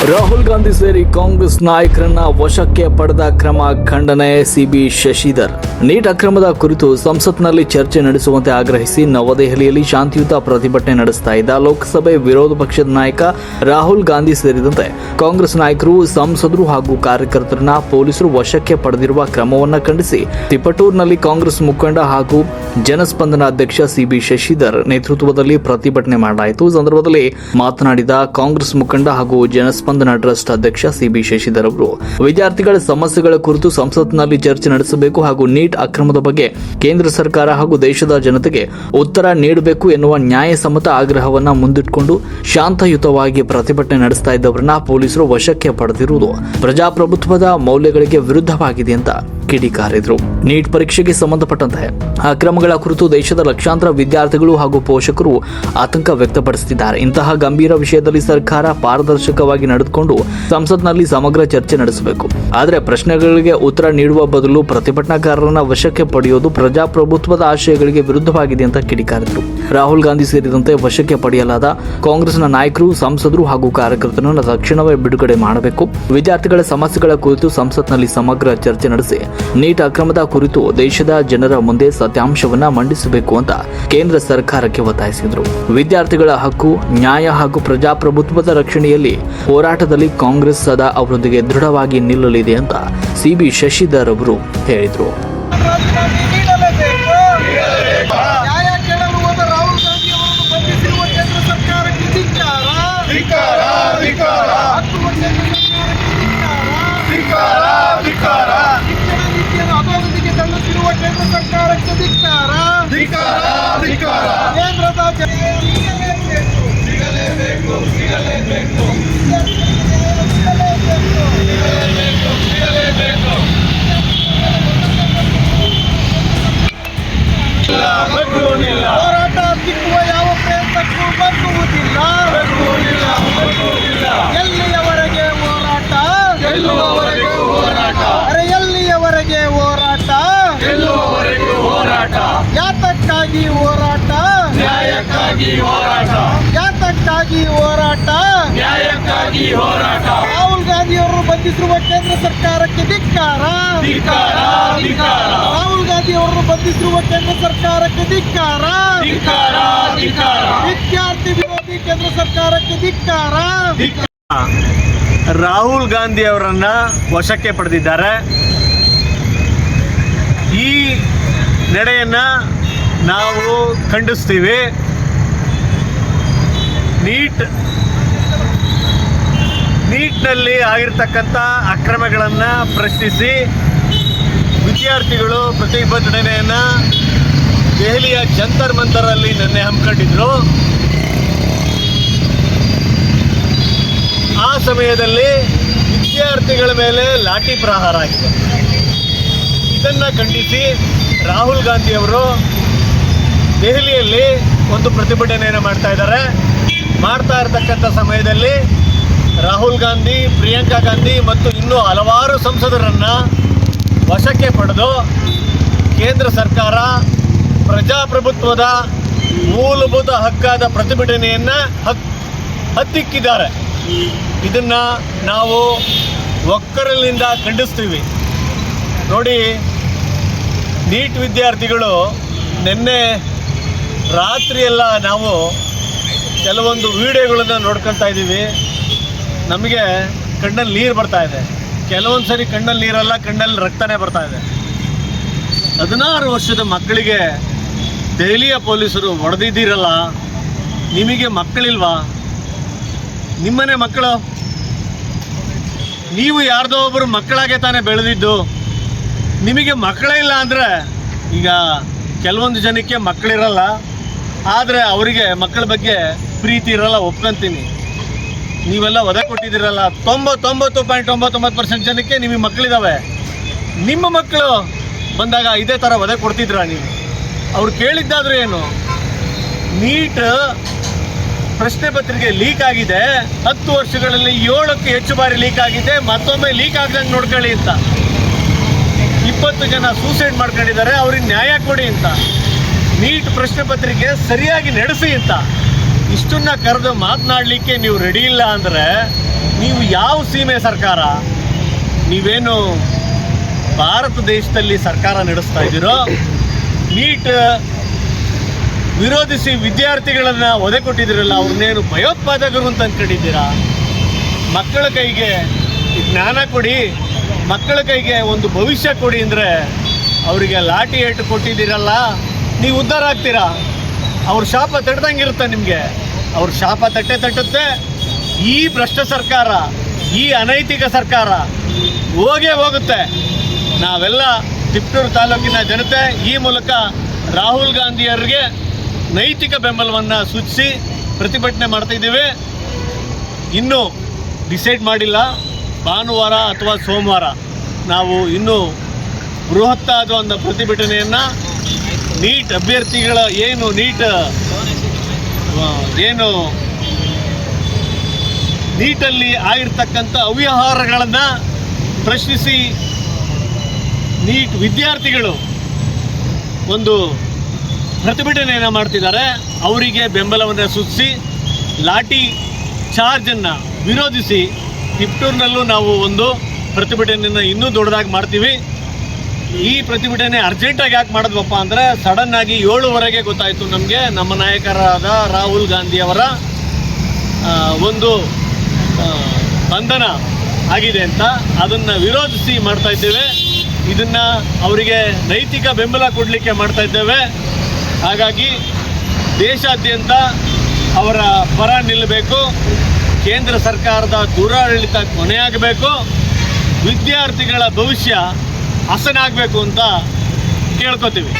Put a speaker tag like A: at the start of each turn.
A: ರಾಹುಲ್ ಗಾಂಧಿ ಸೇರಿ ಕಾಂಗ್ರೆಸ್ ನಾಯಕರನ್ನ ವಶಕ್ಕೆ ಪಡೆದ ಕ್ರಮ ಖಂಡನೆ. ಸಿಬಿ ಶಶಿಧರ್ ನೀಟ್ ಅಕ್ರಮದ ಕುರಿತು ಸಂಸತ್ನಲ್ಲಿ ಚರ್ಚೆ ನಡೆಸುವಂತೆ ಆಗ್ರಹಿಸಿ ನವದೆಹಲಿಯಲ್ಲಿ ಶಾಂತಿಯುತ ಪ್ರತಿಭಟನೆ ನಡೆಸ್ತಾ ಇದ್ದ ಲೋಕಸಭೆ ವಿರೋಧ ಪಕ್ಷದ ನಾಯಕ ರಾಹುಲ್ ಗಾಂಧಿ ಸೇರಿದಂತೆ ಕಾಂಗ್ರೆಸ್ ನಾಯಕರು, ಸಂಸದರು ಹಾಗೂ ಕಾರ್ಯಕರ್ತರನ್ನ ಪೊಲೀಸರು ವಶಕ್ಕೆ ಪಡೆದಿರುವ ಕ್ರಮವನ್ನು ಖಂಡಿಸಿ ತಿಪಟೂರಿನಲ್ಲಿ ಕಾಂಗ್ರೆಸ್ ಮುಖಂಡ ಹಾಗೂ ಜನಸ್ಪಂದನ ಅಧ್ಯಕ್ಷ ಸಿಬಿ ಶಶಿಧರ್ ನೇತೃತ್ವದಲ್ಲಿ ಪ್ರತಿಭಟನೆ ಮಾಡಲಾಯಿತು. ಸಂದರ್ಭದಲ್ಲಿ ಮಾತನಾಡಿದ ಕಾಂಗ್ರೆಸ್ ಮುಖಂಡ ಹಾಗೂ ಜನಸ್ಪಂದನ ಟ್ರಸ್ಟ್ ಅಧ್ಯಕ್ಷ ಸಿಬಿ ಶಶಿಧರ್ ಅವರು ವಿದ್ಯಾರ್ಥಿಗಳ ಸಮಸ್ಯೆಗಳ ಕುರಿತು ಸಂಸತ್ನಲ್ಲಿ ಚರ್ಚೆ ನಡೆಸಬೇಕು ಹಾಗೂ ನೀಟ್ ಅಕ್ರಮದ ಬಗ್ಗೆ ಕೇಂದ್ರ ಸರ್ಕಾರ ಹಾಗೂ ದೇಶದ ಜನತೆಗೆ ಉತ್ತರ ನೀಡಬೇಕು ಎನ್ನುವ ನ್ಯಾಯಸಮ್ಮತ ಆಗ್ರಹವನ್ನ ಮುಂದಿಟ್ಟುಕೊಂಡು ಶಾಂತಯುತವಾಗಿ ಪ್ರತಿಭಟನೆ ನಡೆಸ್ತಾ ಇದ್ದವರನ್ನ ಪೊಲೀಸರು ವಶಕ್ಕೆ ಪಡೆದಿರುವುದು ಪ್ರಜಾಪ್ರಭುತ್ವದ ಮೌಲ್ಯಗಳಿಗೆ ವಿರುದ್ಧವಾಗಿದೆ ಅಂತ ಕಿಡಿಕಾರಿದ್ರು. ನೀಟ್ ಪರೀಕ್ಷೆಗೆ ಸಂಬಂಧಪಟ್ಟಂತೆ ಅಕ್ರಮಗಳ ಕುರಿತು ದೇಶದ ಲಕ್ಷಾಂತರ ವಿದ್ಯಾರ್ಥಿಗಳು ಹಾಗೂ ಪೋಷಕರು ಆತಂಕ ವ್ಯಕ್ತಪಡಿಸುತ್ತಿದ್ದಾರೆ. ಇಂತಹ ಗಂಭೀರ ವಿಷಯದಲ್ಲಿ ಸರ್ಕಾರ ಪಾರದರ್ಶಕವಾಗಿ ನಡೆದುಕೊಂಡು ಸಂಸತ್ನಲ್ಲಿ ಸಮಗ್ರ ಚರ್ಚೆ ನಡೆಸಬೇಕು. ಆದರೆ ಪ್ರಶ್ನೆಗಳಿಗೆ ಉತ್ತರ ನೀಡುವ ಬದಲು ಪ್ರತಿಭಟನಾಕಾರರನ್ನ ವಶಕ್ಕೆ ಪಡೆಯುವುದು ಪ್ರಜಾಪ್ರಭುತ್ವದ ಆಶಯಗಳಿಗೆ ವಿರುದ್ಧವಾಗಿದೆ ಅಂತ ಕಿಡಿಕಾರಿದ್ರು. ರಾಹುಲ್ ಗಾಂಧಿ ಸೇರಿದಂತೆ ವಶಕ್ಕೆ ಪಡೆಯಲಾದ ಕಾಂಗ್ರೆಸ್ನ ನಾಯಕರು, ಸಂಸದರು ಹಾಗೂ ಕಾರ್ಯಕರ್ತರನ್ನು ತಕ್ಷಣವೇ ಬಿಡುಗಡೆ ಮಾಡಬೇಕು. ವಿದ್ಯಾರ್ಥಿಗಳ ಸಮಸ್ಯೆಗಳ ಕುರಿತು ಸಂಸತ್ನಲ್ಲಿ ಸಮಗ್ರ ಚರ್ಚೆ ನಡೆಸಿ ನೀಟ್ ಅಕ್ರಮದ ಕುರಿತು ದೇಶದ ಜನರ ಮುಂದೆ ಸತ್ಯಾಂಶವನ್ನ ಮಂಡಿಸಬೇಕು ಅಂತ ಕೇಂದ್ರ ಸರ್ಕಾರಕ್ಕೆ ಒತ್ತಾಯಿಸಿದರು. ವಿದ್ಯಾರ್ಥಿಗಳ ಹಕ್ಕು, ನ್ಯಾಯ ಹಾಗೂ ಪ್ರಜಾಪ್ರಭುತ್ವದ ರಕ್ಷಣೆಯಲ್ಲಿ ಹೋರಾಟದಲ್ಲಿ ಕಾಂಗ್ರೆಸ್ ಸದಾ ಅವರೊಂದಿಗೆ ದೃಢವಾಗಿ ನಿಲ್ಲಲಿದೆ ಅಂತ ಸಿಬಿ ಶಶಿಧರ್ ಅವರು ಹೇಳಿದರು.
B: ಕೇಂದ್ರ ಸರ್ಕಾರಕ್ಕೆ ಧಿಕ್ಕಾರ. ಕೇಂದ್ರದ ಹೋರಾಟ ಸಿಕ್ಕುವ ಯಾವ ಪ್ರಯತ್ನಕ್ಕೂ ಬಗ್ಗುವುದಿಲ್ಲ. ಎಲ್ಲಿಯವರೆಗೆ ಹೋರಾಟ? ಅರೆ ಎಲ್ಲಿಯವರೆಗೆ ಹೋರಾಟ? ಯಾತಕ್ಕಾಗಿ ಹೋರಾಟ?
C: ನ್ಯಾಯಕ್ಕಾಗಿ ಹೋರಾಟ.
B: ಯಾತಕ್ಕಾಗಿ ಹೋರಾಟ?
C: ನ್ಯಾಯಕ್ಕಾಗಿ ಹೋರಾಟ.
B: ರಾಹುಲ್ ಗಾಂಧಿ ಅವರು ಬಂಧಿಸಿರುವ ಕೇಂದ್ರ ಸರ್ಕಾರಕ್ಕೆ ಧಿಕ್ಕಾರ. ರಾಹುಲ್ ಗಾಂಧಿ ಅವರು ಬಂಧಿಸಿರುವ ಕೇಂದ್ರ ಸರ್ಕಾರಕ್ಕೆ ಧಿಕ್ಕಾರ. ವಿದ್ಯಾರ್ಥಿ ವಿರೋಧಿ ಕೇಂದ್ರ ಸರ್ಕಾರಕ್ಕೆ ಧಿಕ್ಕಾರ.
D: ರಾಹುಲ್ ಗಾಂಧಿ ಅವರನ್ನ ವಶಕ್ಕೆ ಪಡೆದಿದ್ದಾರೆ. ಈ ನಡೆಯನ್ನ ನಾವು ಖಂಡಿಸ್ತೀವಿ. ನೀಟ್ನಲ್ಲಿ ಆಗಿರ್ತಕ್ಕಂಥ ಅಕ್ರಮಗಳನ್ನು ಪ್ರಶ್ನಿಸಿ ವಿದ್ಯಾರ್ಥಿಗಳು ಪ್ರತಿಭಟನೆಯನ್ನು ದೆಹಲಿಯ ಜಂತರ್ ಮಂತರಲ್ಲಿ ನಿನ್ನೆ ಹಮ್ಮಿಕೊಂಡಿದ್ರು. ಆ ಸಮಯದಲ್ಲಿ ವಿದ್ಯಾರ್ಥಿಗಳ ಮೇಲೆ ಲಾಠಿ ಪ್ರಹಾರ ಆಗಿದೆ. ಇದನ್ನು ಖಂಡಿಸಿ ರಾಹುಲ್ ಗಾಂಧಿ ಅವರು ದೆಹಲಿಯಲ್ಲಿ ಒಂದು ಪ್ರತಿಭಟನೆಯನ್ನು ಮಾಡ್ತಾ ಇರತಕ್ಕಂಥ ಸಮಯದಲ್ಲಿ ರಾಹುಲ್ ಗಾಂಧಿ, ಪ್ರಿಯಾಂಕಾ ಗಾಂಧಿ ಮತ್ತು ಇನ್ನೂ ಹಲವಾರು ಸಂಸದರನ್ನು ವಶಕ್ಕೆ ಪಡೆದು ಕೇಂದ್ರ ಸರ್ಕಾರ ಪ್ರಜಾಪ್ರಭುತ್ವದ ಮೂಲಭೂತ ಹಕ್ಕಾದ ಪ್ರತಿಭಟನೆಯನ್ನು ಹತ್ತಿಕ್ಕಿದ್ದಾರೆ. ಇದನ್ನು ನಾವು ಒಕ್ಕರಲಿನಿಂದ ಖಂಡಿಸ್ತೀವಿ. ನೋಡಿ, ನೀಟ್ ವಿದ್ಯಾರ್ಥಿಗಳು ನಿನ್ನೆ ರಾತ್ರಿಯೆಲ್ಲ ನಾವು ಕೆಲವೊಂದು ವಿಡಿಯೋಗಳನ್ನು ನೋಡ್ಕೊತಾ ಇದ್ದೀವಿ. ನಮಗೆ ಕಣ್ಣಲ್ಲಿ ನೀರು ಬರ್ತಾ ಇದೆ. ಕೆಲವೊಂದು ಸರಿ ಕಣ್ಣಲ್ಲಿ ನೀರಲ್ಲ, ಕಣ್ಣಲ್ಲಿ ರಕ್ತನೇ ಬರ್ತಾ ಇದೆ. 16 ವರ್ಷದ ಮಕ್ಕಳಿಗೆ ದೆಹಲಿಯ ಪೊಲೀಸರು ಹೊಡೆದಿದ್ದೀರಲ್ಲ, ನಿಮಗೆ ಮಕ್ಕಳಿಲ್ವಾ? ನಿಮ್ಮನೆ ಮಕ್ಕಳು, ನೀವು ಯಾರ್ದೋ ಒಬ್ಬರು ಮಕ್ಕಳಾಗೆ ತಾನೇ ಬೆಳೆದಿದ್ದು. ನಿಮಗೆ ಮಕ್ಕಳೇ ಇಲ್ಲ ಅಂದರೆ, ಈಗ ಕೆಲವೊಂದು ಜನಕ್ಕೆ ಮಕ್ಕಳಿರಲ್ಲ, ಆದರೆ ಅವರಿಗೆ ಮಕ್ಕಳ ಬಗ್ಗೆ ಪ್ರೀತಿ ಇರಲ್ಲ, ಒಪ್ಕೊಂತೀನಿ. ನೀವೆಲ್ಲ ಒದೆ ಕೊಟ್ಟಿದ್ದೀರಲ್ಲ, 99.99% ಜನಕ್ಕೆ ನಿಮಗೆ ಮಕ್ಕಳಿದ್ದಾವೆ. ನಿಮ್ಮ ಮಕ್ಕಳು ಬಂದಾಗ ಇದೇ ಥರ ಒದೆ ಕೊಡ್ತಿದ್ರ ನೀವು? ಅವ್ರು ಕೇಳಿದ್ದಾದ್ರೂ ಏನು? ನೀಟ್ ಪ್ರಶ್ನೆ ಪತ್ರಿಕೆ ಲೀಕ್ ಆಗಿದೆ. 10 ವರ್ಷಗಳಲ್ಲಿ 7ಕ್ಕೂ ಹೆಚ್ಚು ಬಾರಿ ಲೀಕ್ ಆಗಿದೆ. ಮತ್ತೊಮ್ಮೆ ಲೀಕ್ ಆಗ್ದಂಗೆ ನೋಡ್ಕೊಳ್ಳಿ ಅಂತ. 20 ಜನ ಸೂಸೈಡ್ ಮಾಡ್ಕೊಂಡಿದ್ದಾರೆ, ಅವ್ರಿಗೆ ನ್ಯಾಯ ಕೊಡಿ ಅಂತ. ನೀಟ್ ಪ್ರಶ್ನೆ ಪತ್ರಿಕೆ ಸರಿಯಾಗಿ ನಡೆಸಿ ಅಂತ. ಇಷ್ಟನ್ನ ಕರೆದು ಮಾತನಾಡಲಿಕ್ಕೆ ನೀವು ರೆಡಿ ಇಲ್ಲ ಅಂದರೆ ನೀವು ಯಾವ ಸೀಮೆ ಸರ್ಕಾರ? ನೀವೇನು ಭಾರತ ದೇಶದಲ್ಲಿ ಸರ್ಕಾರ ನಡೆಸ್ತಾ ಇದ್ದೀರೋ? ನೀಟ್ ವಿರೋಧಿಸಿ ವಿದ್ಯಾರ್ಥಿಗಳನ್ನು ಒದೆ ಕೊಟ್ಟಿದ್ದೀರಲ್ಲ, ಅವ್ರನ್ನೇನು ಭಯೋತ್ಪಾದಕರು ಅಂತ ಅಂದ್ಕೊಂಡಿದ್ದೀರಾ? ಮಕ್ಕಳ ಕೈಗೆ ಜ್ಞಾನ ಕೊಡಿ, ಮಕ್ಕಳ ಕೈಗೆ ಒಂದು ಭವಿಷ್ಯ ಕೊಡಿ ಅಂದರೆ ಅವರಿಗೆ ಲಾಠಿ ಏಟು ಕೊಟ್ಟಿದ್ದೀರಲ್ಲ, ನೀವು ಉದ್ಧಾರ ಆಗ್ತೀರಾ? ಅವ್ರ ಶಾಪ ತಟ್ಟದಂಗಿರುತ್ತೆ ನಿಮಗೆ. ಅವ್ರ ಶಾಪ ತಟ್ಟುತ್ತೆ. ಈ ಭ್ರಷ್ಟ ಸರ್ಕಾರ, ಈ ಅನೈತಿಕ ಸರ್ಕಾರ ಹೋಗೇ ಹೋಗುತ್ತೆ. ನಾವೆಲ್ಲ ತಿಪ್ಟೂರು ತಾಲೂಕಿನ ಜನತೆ ಈ ಮೂಲಕ ರಾಹುಲ್ ಗಾಂಧಿಯವರಿಗೆ ನೈತಿಕ ಬೆಂಬಲವನ್ನು ಸೂಚಿಸಿ ಪ್ರತಿಭಟನೆ ಮಾಡ್ತಾಯಿದ್ದೀವಿ. ಇನ್ನೂ ಡಿಸೈಡ್ ಮಾಡಿಲ್ಲ, ಭಾನುವಾರ ಅಥವಾ ಸೋಮವಾರ ನಾವು ಇನ್ನೂ ಬೃಹತ್ತಾದ ಒಂದು ಪ್ರತಿಭಟನೆಯನ್ನು ನೀಟ್ ಅಭ್ಯರ್ಥಿಗಳ ಏನು ನೀಟಲ್ಲಿ ಆಗಿರ್ತಕ್ಕಂಥ ಅವ್ಯವಹಾರಗಳನ್ನು ಪ್ರಶ್ನಿಸಿ ನೀಟ್ ವಿದ್ಯಾರ್ಥಿಗಳು ಒಂದು ಪ್ರತಿಭಟನೆಯನ್ನು ಮಾಡ್ತಿದ್ದಾರೆ. ಅವರಿಗೆ ಬೆಂಬಲವನ್ನು ಸೂಚಿಸಿ ಲಾಠಿ ಚಾರ್ಜನ್ನು ವಿರೋಧಿಸಿ ತಿಪ್ಟೂರಿನಲ್ಲೂ ನಾವು ಒಂದು ಪ್ರತಿಭಟನೆಯನ್ನು ಇನ್ನೂ ದೊಡ್ಡದಾಗಿ ಮಾಡ್ತೀವಿ. ಈ ಪ್ರತಿಭಟನೆ ಅರ್ಜೆಂಟಾಗಿ ಯಾಕೆ ಮಾಡಿದ್ವಪ್ಪ ಅಂದರೆ ಸಡನ್ನಾಗಿ 7:15 ಗೊತ್ತಾಯಿತು ನಮಗೆ ನಮ್ಮ ನಾಯಕರಾದ ರಾಹುಲ್ ಗಾಂಧಿಯವರ ಒಂದು ಬಂಧನ ಆಗಿದೆ ಅಂತ. ಅದನ್ನು ವಿರೋಧಿಸಿ ಮಾಡ್ತಾ ಇದ್ದೇವೆ. ಇದನ್ನು ಅವರಿಗೆ ನೈತಿಕ ಬೆಂಬಲ ಕೊಡಲಿಕ್ಕೆ ಮಾಡ್ತಾ ಇದ್ದೇವೆ. ಹಾಗಾಗಿ ದೇಶಾದ್ಯಂತ ಅವರ ಪರ ನಿಲ್ಲಬೇಕು. ಕೇಂದ್ರ ಸರ್ಕಾರದ ದುರಾಡಳಿತ ಕೊನೆಯಾಗಬೇಕು. ವಿದ್ಯಾರ್ಥಿಗಳ ಭವಿಷ್ಯ ಹಸನಾಗಬೇಕು ಅಂತ ಕೇಳ್ಕೊತೀವಿ.